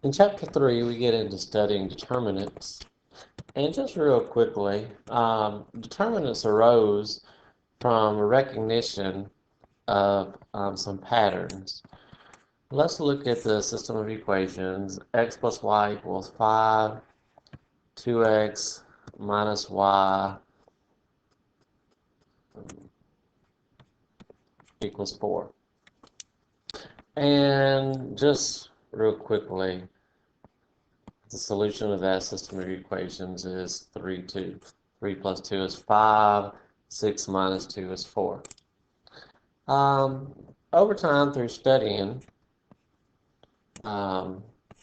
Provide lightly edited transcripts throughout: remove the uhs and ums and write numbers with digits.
In Chapter 3, we get into studying determinants. And just real quickly, determinants arose from recognition of some patterns. Let's look at the system of equations. X plus y equals 5, 2x minus y equals 4. And just real quickly, the solution of that system of equations is 3, 2. 3 plus 2 is 5. 6 minus 2 is 4. Over time, through studying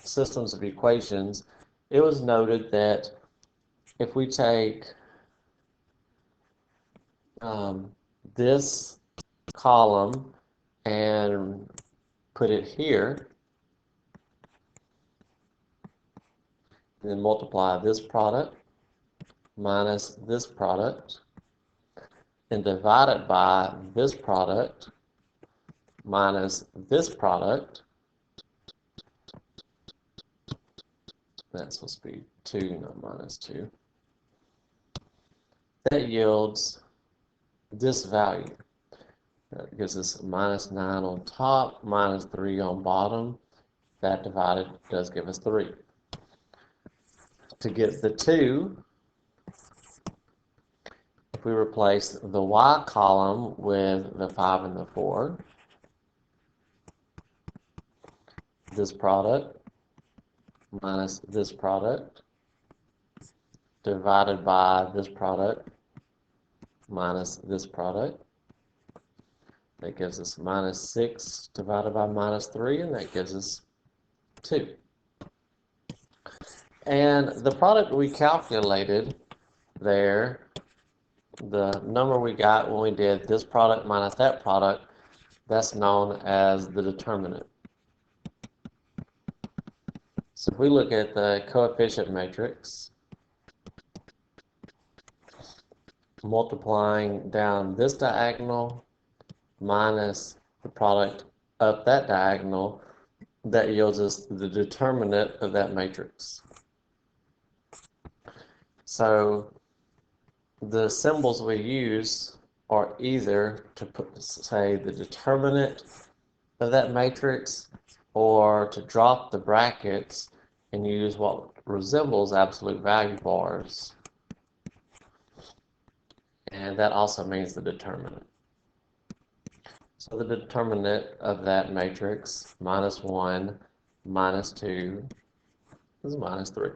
systems of equations, it was noted that if we take this column and put it here, and then multiply this product minus this product, and divide it by this product minus this product, that's supposed to be 2, not minus 2, that yields this value. That gives us minus 9 on top, minus 3 on bottom. That divided does give us 3. To get the 2, if we replace the y column with the 5 and the 4, this product minus this product divided by this product minus this product, that gives us minus 6 divided by minus 3, and that gives us 2. And the product we calculated there, the number we got when we did this product minus that product, that's known as the determinant. So if we look at the coefficient matrix, multiplying down this diagonal minus the product up that diagonal, that yields us the determinant of that matrix. So the symbols we use are either to say the determinant of that matrix, or to drop the brackets and use what resembles absolute value bars. And that also means the determinant. So the determinant of that matrix, minus 1, minus 2, is minus 3.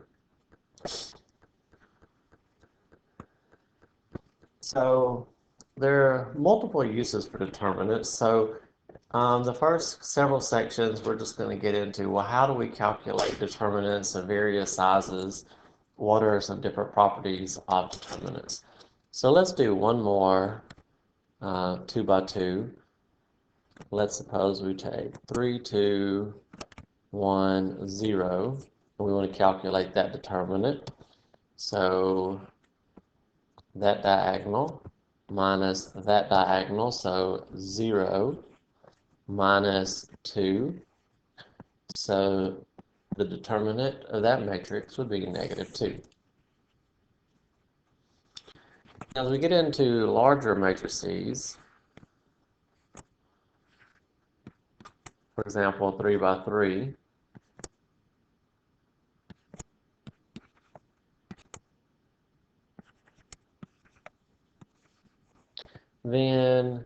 So there are multiple uses for determinants. So the first several sections, we're just going to get into, well, how do we calculate determinants of various sizes? What are some different properties of determinants? So let's do one more 2 by 2. Let's suppose we take 3, 2, 1, 0, and we want to calculate that determinant. So that diagonal minus that diagonal, so 0 minus 2. So the determinant of that matrix would be negative 2. As we get into larger matrices, for example, 3 by 3, then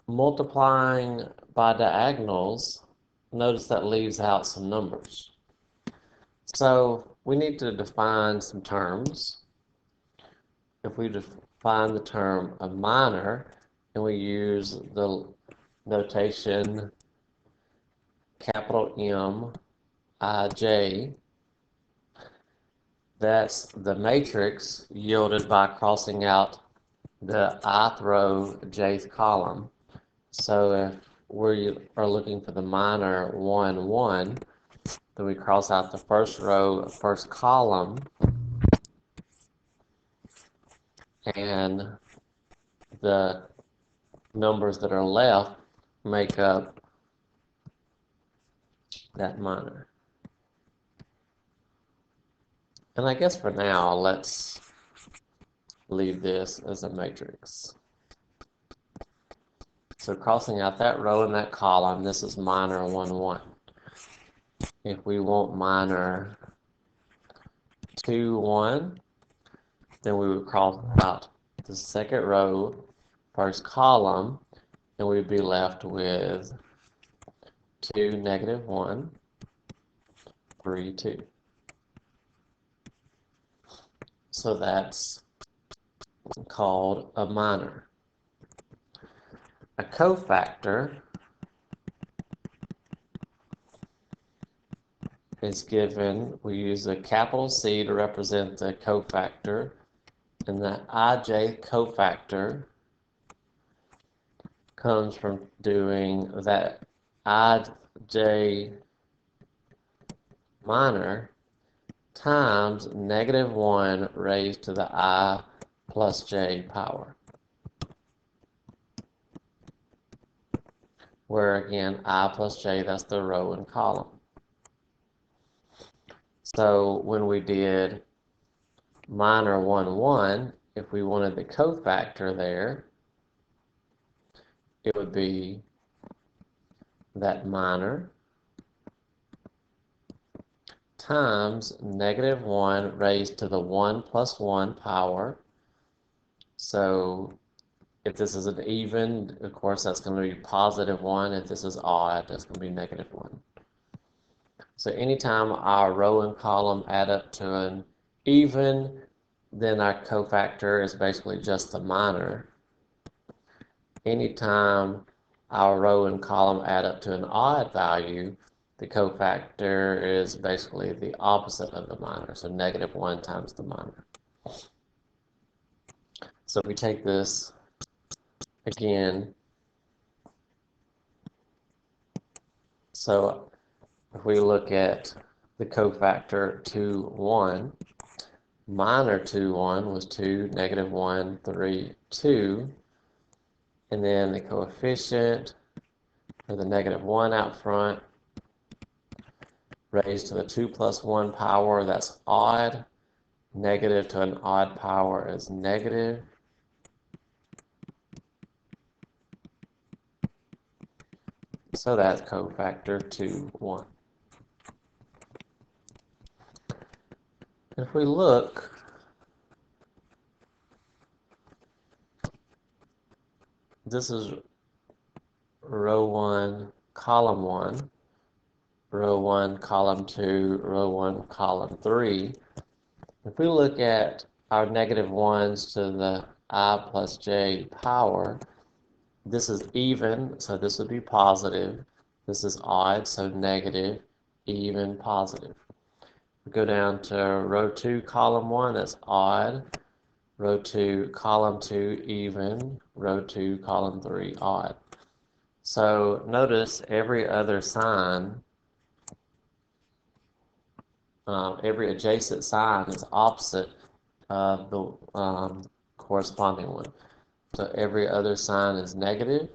multiplying by diagonals, notice that leaves out some numbers. So we need to define some terms. If we define the term a minor, and we use the notation capital M, I, J, that's the matrix yielded by crossing out the ith row, jth column. So if we are looking for the minor 1, 1, then we cross out the first row, first column, and the numbers that are left make up that minor. And I guess for now, let's leave this as a matrix. So crossing out that row and that column, this is minor 1, 1. If we want minor 2, 1, then we would cross out the second row, first column, and we'd be left with 2, negative 1, 3, 2. So that's called a minor. A cofactor is given, we use a capital C to represent the cofactor, and the ij cofactor comes from doing that ij minor times negative 1 raised to the I plus j power, where again I plus j, that's the row and column. So when we did minor 1, 1, if we wanted the cofactor there, it would be that minor times negative 1 raised to the 1 plus 1 power. So if this is an even, of course, that's going to be positive 1. If this is odd, that's going to be negative 1. So anytime our row and column add up to an even, then our cofactor is basically just the minor. Anytime our row and column add up to an odd value, the cofactor is basically the opposite of the minor, so negative 1 times the minor. So if we take this again, so if we look at the cofactor 2, 1, minor 2, 1 was 2, negative 1, 3, 2, and then the coefficient for the negative 1 out front raised to the 2 plus 1 power, that's odd. Negative to an odd power is negative. So that's cofactor 2, 1. If we look, this is row 1, column 1, row 1, column 2, row 1, column 3. If we look at our negative 1s to the I plus j power, this is even, so this would be positive. This is odd, so negative, even, positive. We go down to row 2, column 1, that's odd. Row 2, column 2, even. Row 2, column 3, odd. So notice every other sign, every adjacent sign is opposite of the corresponding one. So every other sign is negative,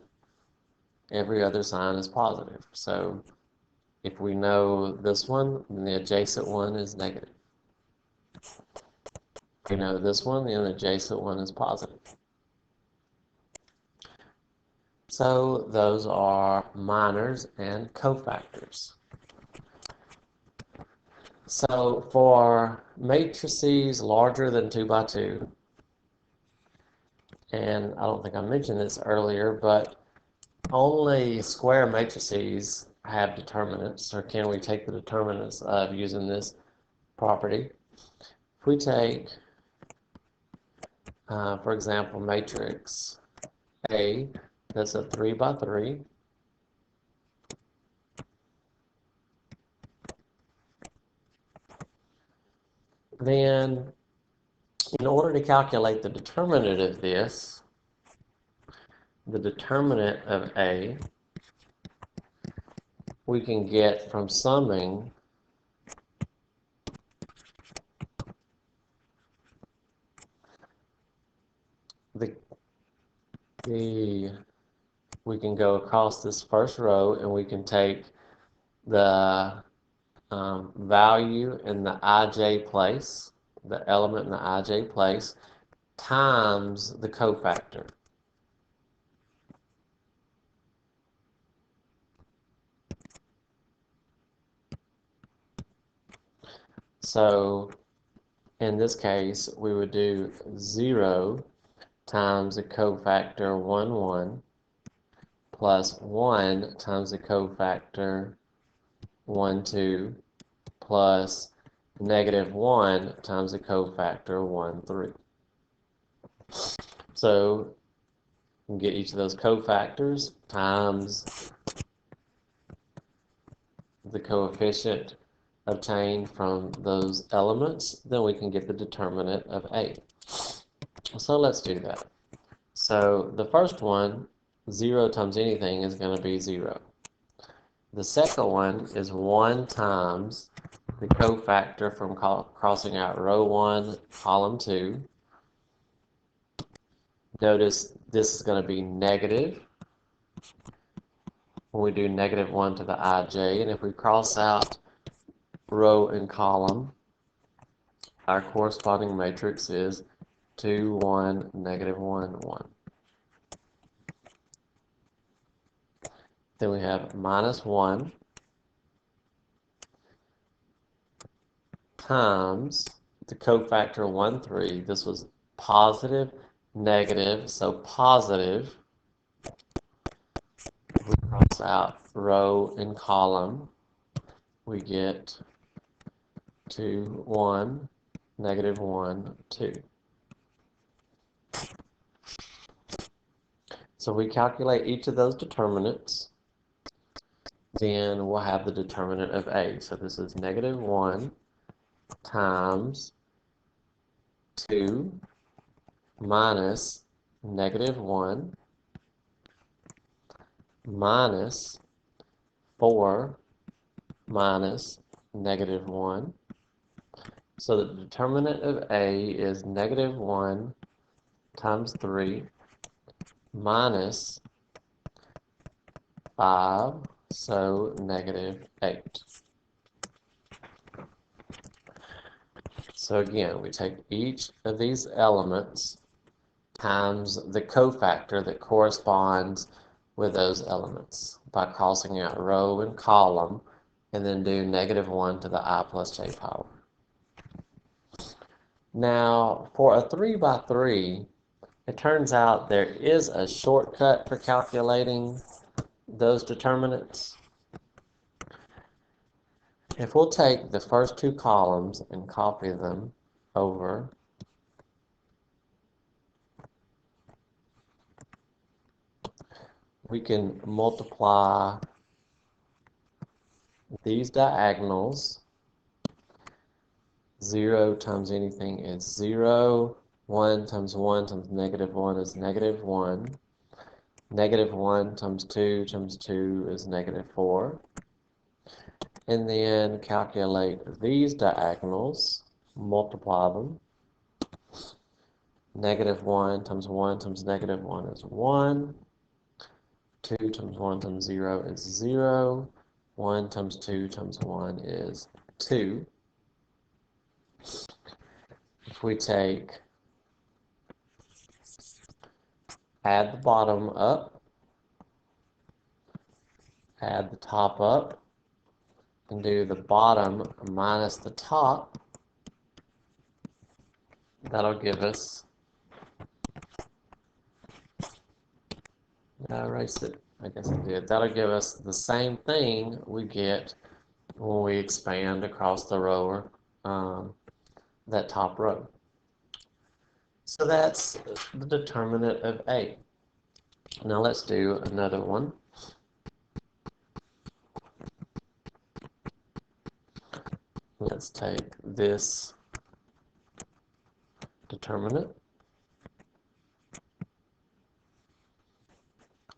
every other sign is positive. So if we know this one, then the adjacent one is negative. If we know this one, then the adjacent one is positive. So those are minors and cofactors. So for matrices larger than 2 by 2, and I don't think I mentioned this earlier, but only square matrices have determinants, or can we take the determinants of using this property? If we take, for example, matrix A, that's a 3 by 3, then in order to calculate the determinant of this, the determinant of A, we can get from summing we can go across this first row and we can take the value in the ij place, the element in the ij place, times the cofactor. So in this case, we would do 0 times the cofactor 1, 1, plus 1 times the cofactor 1, 2, plus -1 times the cofactor 1, 3. So you can get each of those cofactors times the coefficient obtained from those elements, then we can get the determinant of A. So let's do that. So the first one, 0 times anything, is going to be 0. The second one is 1 times the cofactor from crossing out row 1, column 2. Notice this is going to be negative when we do -1 to the ij, and if we cross out row and column, our corresponding matrix is 2, 1, -1, 1. Then we have -1 times the cofactor 1, 3. This was positive, negative, so positive. If we cross out row and column, we get 2, 1, -1, 2. So we calculate each of those determinants, then we'll have the determinant of A. So this is -1 times 2 minus -1 minus 4 minus -1. So the determinant of A is -1 times 3 minus 5, so -8. So again, we take each of these elements times the cofactor that corresponds with those elements by crossing out row and column, and then do -1 to the I plus j power. Now, for a 3 by 3, it turns out there is a shortcut for calculating those determinants. If we'll take the first two columns and copy them over, we can multiply these diagonals. 0 times anything is 0. 1 times -1 is -1. -1 times 2 is -4. And then calculate these diagonals, multiply them. -1 times -1 is 1. 2 times 1 times 0 is 0. 1 times 2 times 1 is 2. If we add the bottom up, add the top up, and do the bottom minus the top, that'll give us, did I erase it? I guess I did. That'll give us the same thing we get when we expand across the row, that top row. So that's the determinant of A. Now let's do another one. Let's take this determinant.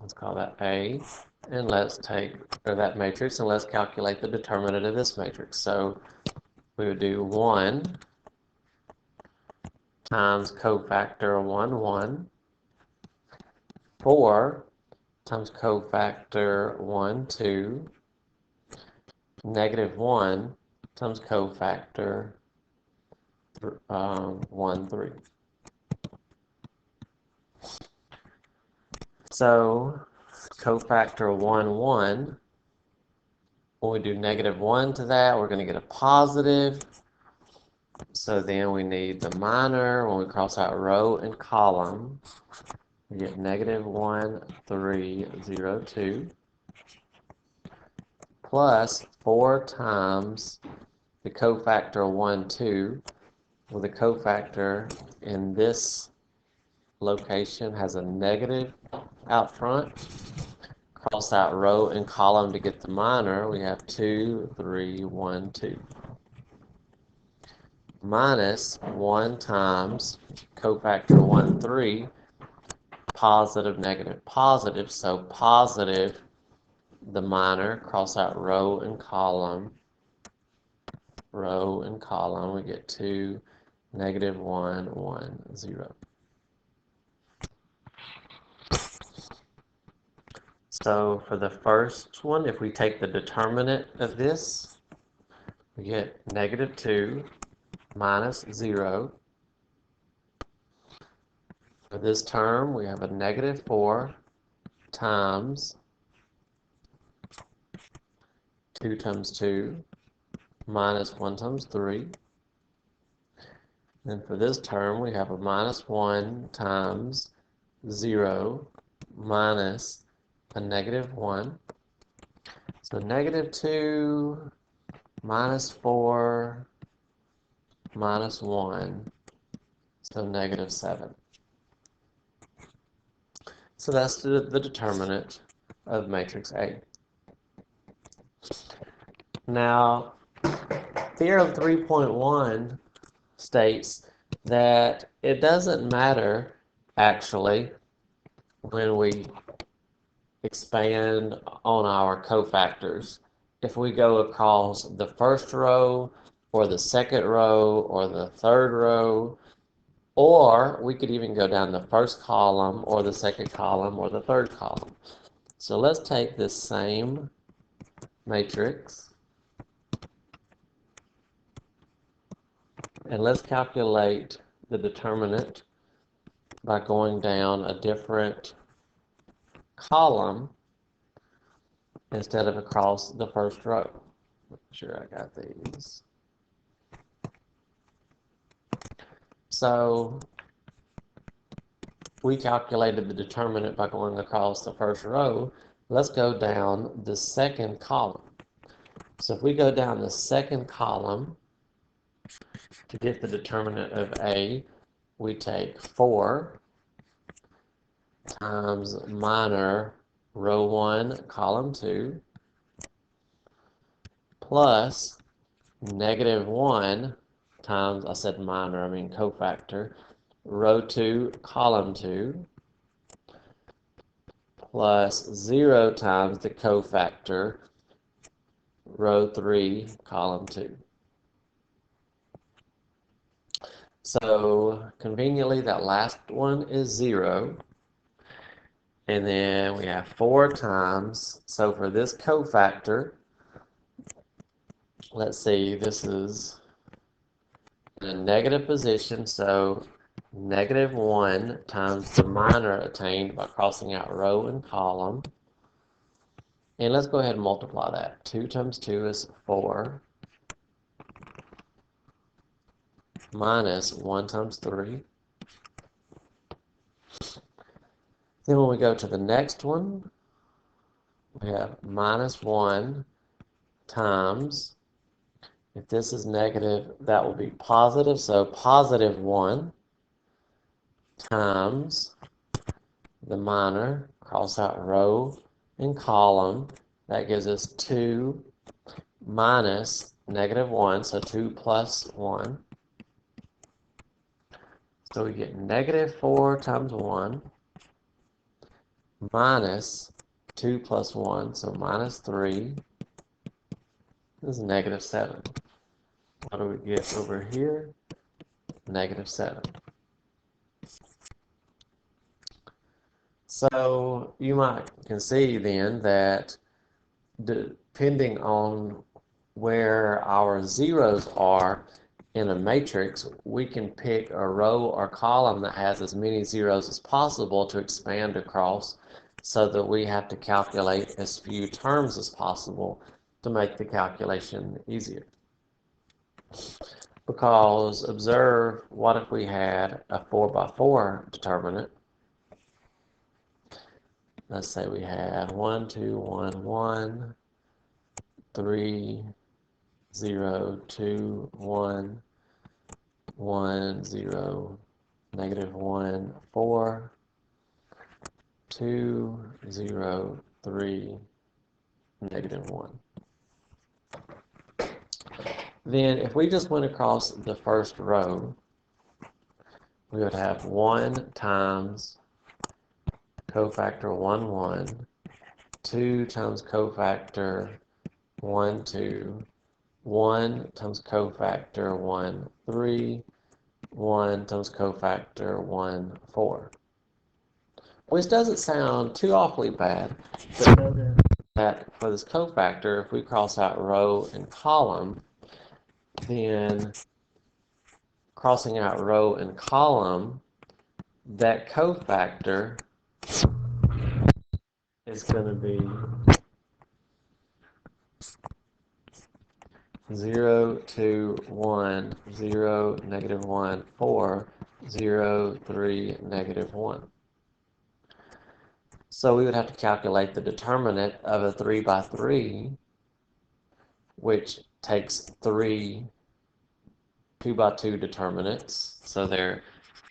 Let's call that A. And let's take that matrix, and let's calculate the determinant of this matrix. So we would do 1 times cofactor 1, 1, 4 times cofactor 1, 2, -1 times cofactor 1, 3. So cofactor 1, 1, when we do -1 to that, we're going to get a positive. So then we need the minor. When we cross out row and column, we get -1, 3, 0, 2, plus 4 times the cofactor 1, 2, well, the cofactor in this location has a negative out front. Cross out row and column to get the minor. We have 2, 3, 1, 2. Minus 1 times cofactor 1, 3, positive, negative, positive. So positive, the minor, cross out row and column. Row and column, we get 2, -1, 1, 0. So for the first one, if we take the determinant of this, we get -2 minus 0. For this term, we have a -4 times 2 times 2 minus 1 times 3. And for this term, we have a -1 times 0 minus a -1. So -2 minus 4 minus 1, so -7. So that's the determinant of matrix A. Now, theorem 3.1 states that it doesn't matter, actually, when we expand on our cofactors, if we go across the first row or the second row or the third row, or we could even go down the first column or the second column or the third column. So let's take this same matrix and let's calculate the determinant by going down a different column instead of across the first row. Make sure I got these. So we calculated the determinant by going across the first row. Let's go down the second column. So if we go down the second column to get the determinant of A, we take 4 times minor row 1, column 2, plus -1 times, I said minor, I mean cofactor, row 2, column 2, plus 0 times the cofactor, row 3, column 2. So conveniently, that last one is 0. And then we have 4 times, so for this cofactor, let's see, this is in a negative position, so -1 times the minor attained by crossing out row and column. And let's go ahead and multiply that. 2 times 2 is 4, minus 1 times 3. Then when we go to the next one, we have -1 times, if this is negative, that will be positive, so +1 times the minor, cross out row and column, that gives us 2 minus -1, so 2 plus 1. So we get -4 times 1 minus 2 plus 1, so -3. This is -7. What do we get over here? -7. So you can see then that depending on where our zeros are in a matrix, we can pick a row or column that has as many zeros as possible to expand across, so that we have to calculate as few terms as possible to make the calculation easier. Because observe, what if we had a 4 by 4 determinant? Let's say we had 1, 2, 1, 1, 3, 0, 2, 1, 1, 0, negative 1, 4, 2, 0, 3, negative 1. Then if we just went across the first row, we would have 1 times cofactor 1, 1, 2 times cofactor 1, 2, 1 times cofactor 1, 3, 1 times cofactor 1, 4. Which doesn't sound too awfully bad, but notice that for this cofactor, if we cross out row and column, then crossing out row and column, that cofactor is going to be 0, 2, 1, 0, negative 1, 4, 0, 3, negative 1. So we would have to calculate the determinant of a 3 by 3, which takes 3 2 by 2 determinants. So there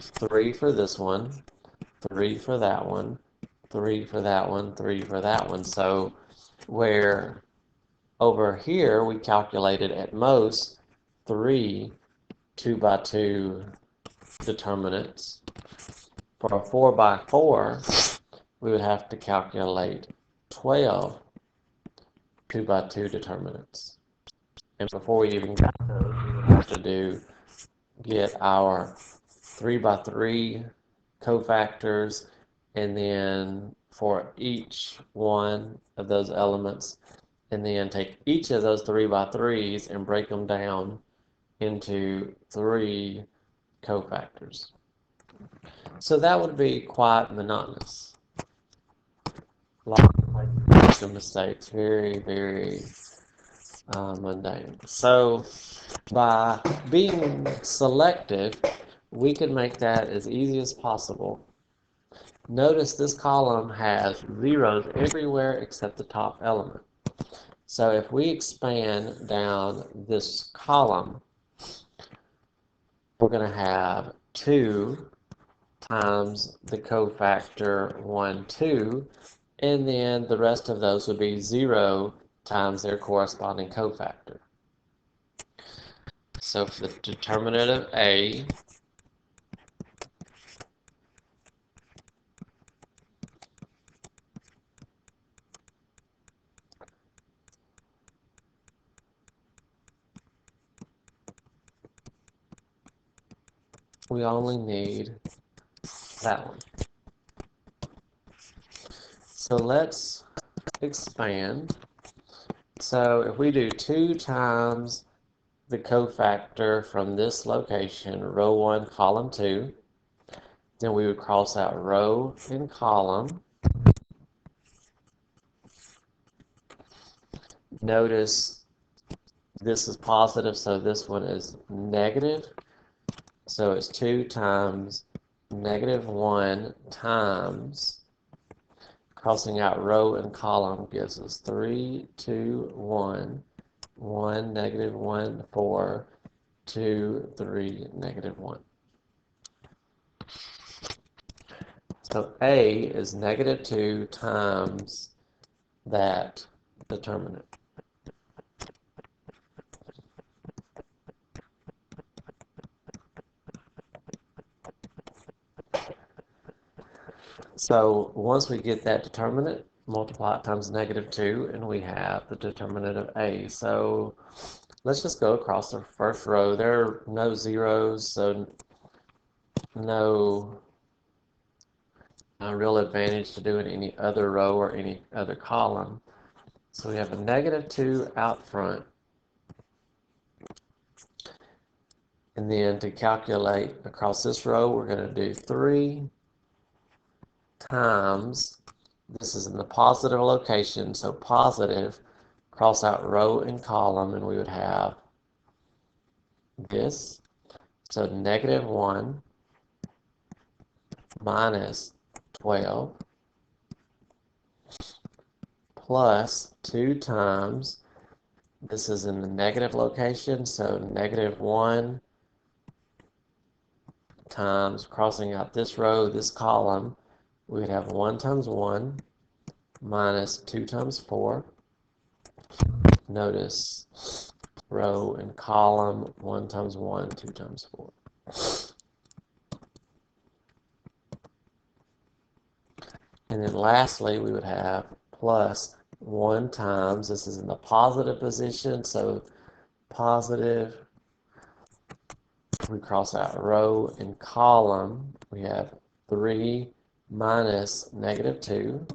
3 for this one, 3 for that one, 3 for that one, 3 for that one. So where over here we calculated at most 3 2 by 2 determinants, for a 4 by 4 we would have to calculate 12 2 by 2 determinants. And before we even got those, we would have to get our 3 by 3 cofactors, and then for each one of those elements, and then take each of those 3 by 3s and break them down into 3 cofactors. So that would be quite monotonous. Lots of mistakes, very, very mundane. So by being selective, we can make that as easy as possible. Notice this column has zeros everywhere except the top element. So if we expand down this column, we're going to have 2 times the cofactor 1, 2, and then the rest of those would be 0 times their corresponding cofactor. So for the determinant of A, we only need that one. So let's expand. So if we do 2 times the cofactor from this location, row 1, column 2, then we would cross out row and column. Notice this is positive, so this one is negative. So it's 2 times negative 1 times, crossing out row and column gives us 3, 2, 1, 1, negative 1, 4, 2, 3, negative 1. So A is negative 2 times that determinant. So once we get that determinant, multiply it times negative 2, and we have the determinant of A. So let's just go across the first row. There are no zeros, so no real advantage to doing any other row or any other column. So we have a negative 2 out front, And then to calculate across this row, we're going to do 3 times, this is in the positive location, so positive, cross out row and column, and we would have this. So -1 minus 12 plus 2 times, this is in the negative location, so -1 times, crossing out this row, this column, we would have 1 times 1 minus 2 times 4. Notice row and column, 1 times 1, 2 times 4. And then lastly, we would have plus 1 times, this is in the positive position, so positive, we cross out row and column, we have 3 minus -2.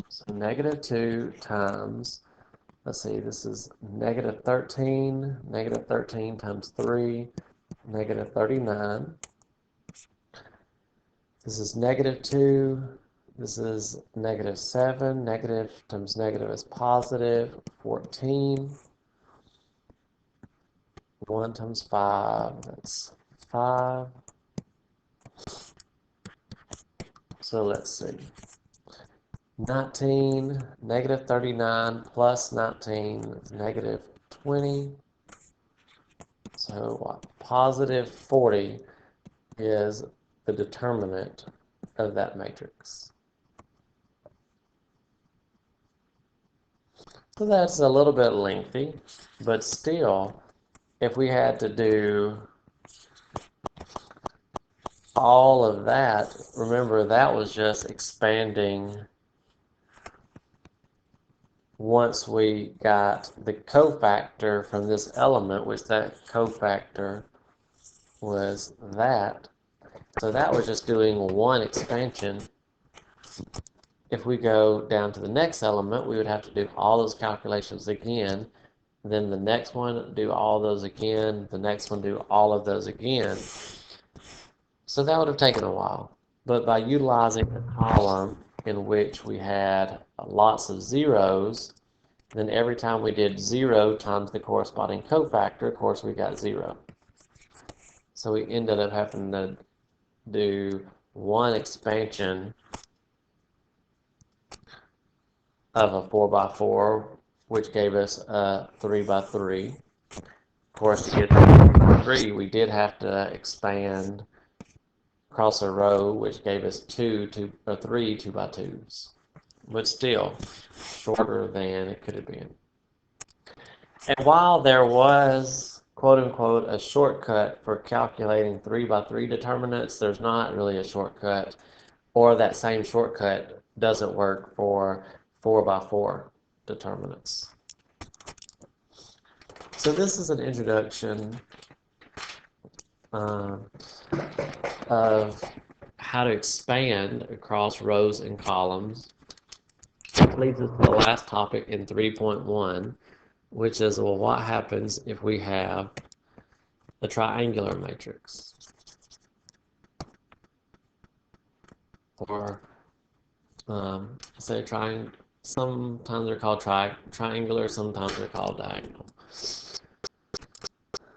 So -2 times, let's see, this is -13, -13 times 3, -39. This is -2, this is -7, negative times negative is positive, 14. 1 times 5, that's 5. So let's see. 19, -39 plus 19 is -20. So what? Positive 40 is the determinant of that matrix. So that's a little bit lengthy, but still, if we had to do all of that, remember that was just expanding once we got the cofactor from this element, which that cofactor was that. So that was just doing one expansion. If we go down to the next element, we would have to do all those calculations again. Then the next one, do all those again. The next one, do all of those again. So that would have taken a while. But by utilizing a column in which we had lots of zeros, then every time we did 0 times the corresponding cofactor, of course, we got 0. So we ended up having to do one expansion of a 4x4, which gave us a 3x3. Of course, to get to 3x3, we did have to expand across a row, which gave us 3 2x2s. But still, shorter than it could have been. And while there was, quote unquote, a shortcut for calculating 3x3 determinants, there's not really a shortcut, or that same shortcut doesn't work for 4x4 determinants. So this is an introduction of how to expand across rows and columns. Which leads us to the last topic in 3.1, which is, well, what happens if we have a triangular matrix? Or say sometimes they're called triangular, sometimes they're called diagonal.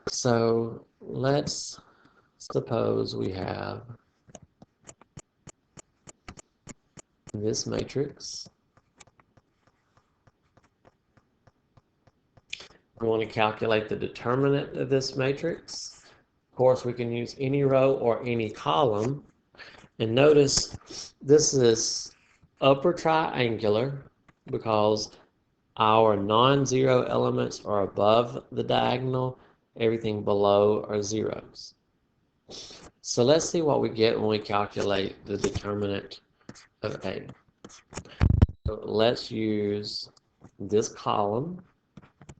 So let's suppose we have this matrix. We want to calculate the determinant of this matrix. Of course, we can use any row or any column. And notice this is upper triangular because our non-zero elements are above the diagonal. Everything below are zeros. So let's see what we get when we calculate the determinant of A. So let's use this column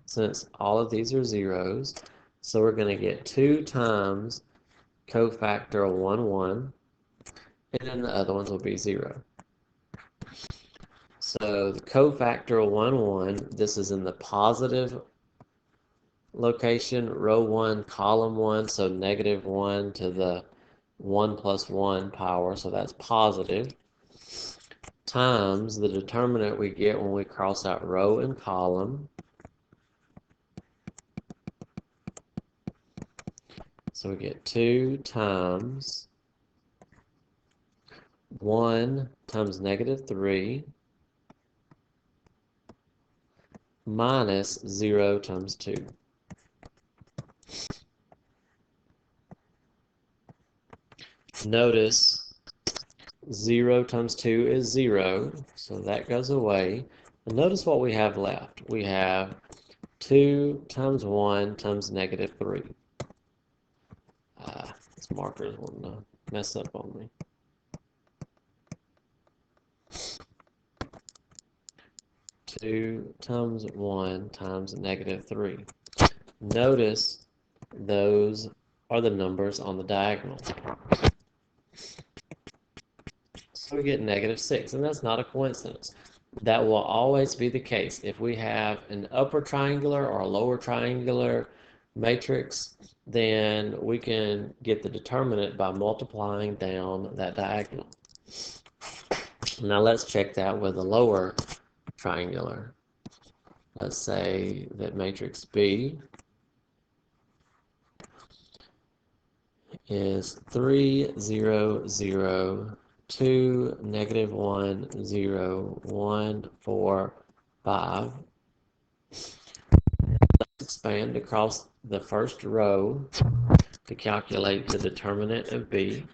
since all of these are zeros. So we're going to get 2 times cofactor 1, 1, and then the other ones will be 0. So the cofactor 1, 1, this is in the positive location, row 1, column 1, so negative 1 to the 1 plus 1 power, so that's positive, times the determinant we get when we cross out row and column. So we get 2 times 1 times negative 3 minus 0 times 2. Notice 0 times 2 is 0, so that goes away. And notice what we have left. We have 2 times 1 times negative 3. This marker is wanting to mess up on me. Two times 1 times negative 3. Notice those are the numbers on the diagonal. So we get negative 6, and that's not a coincidence. That will always be the case. If we have an upper triangular or a lower triangular matrix, then we can get the determinant by multiplying down that diagonal. Now let's check that with a lower triangular. Let's say that matrix B is 3, 0, 0, 2, negative 1, 0, 1, 4, 5. Let's expand across the first row to calculate the determinant of B.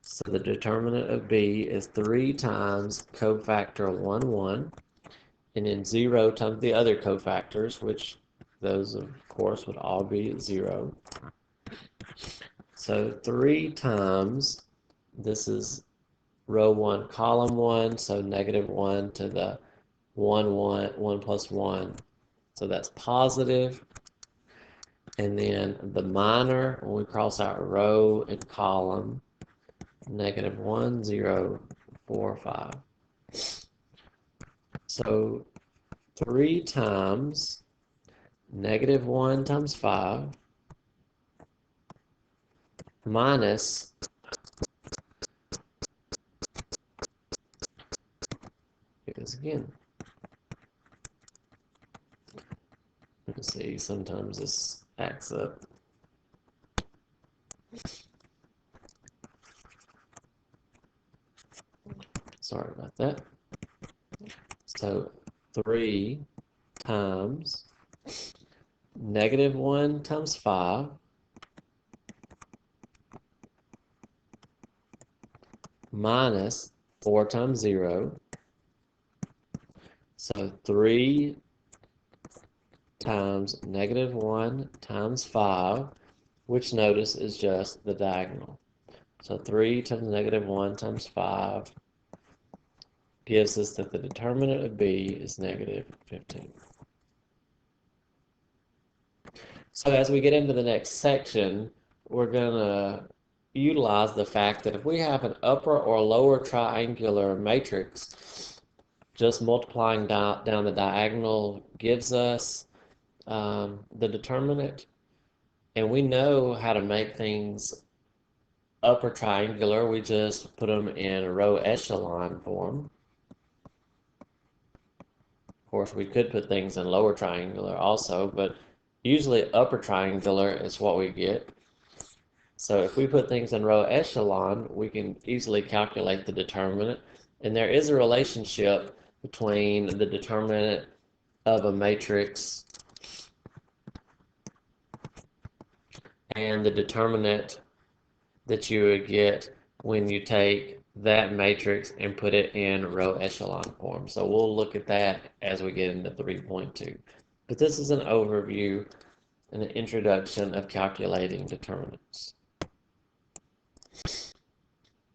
So the determinant of B is 3 times cofactor 1, 1, and then 0 times the other cofactors, which those, of course, would all be 0. So 3 times, this is row 1, column 1, so negative 1 to the 1, 1, 1 plus 1. So that's positive. And then the minor, when we cross out row and column, negative 1, 0, 4, 5. So 3 times negative 1 times 5 minus here it is again. Let's see, sometimes this acts up. Sorry about that. So 3 times negative 1 times 5 minus 4 times 0. So 3 times negative 1 times 5, which notice is just the diagonal. So 3 times negative 1 times 5 gives us that the determinant of B is negative 15. So as we get into the next section, we're going to utilize the fact that if we have an upper or lower triangular matrix, just multiplying down the diagonal gives us the determinant, and we know how to make things upper triangular. We just put them in row echelon form. Of course, we could put things in lower triangular also, but usually upper triangular is what we get. So if we put things in row echelon, we can easily calculate the determinant, and there is a relationship between the determinant of a matrix and the determinant that you would get when you take that matrix and put it in row echelon form. So we'll look at that as we get into 3.2. But this is an overview and an introduction of calculating determinants.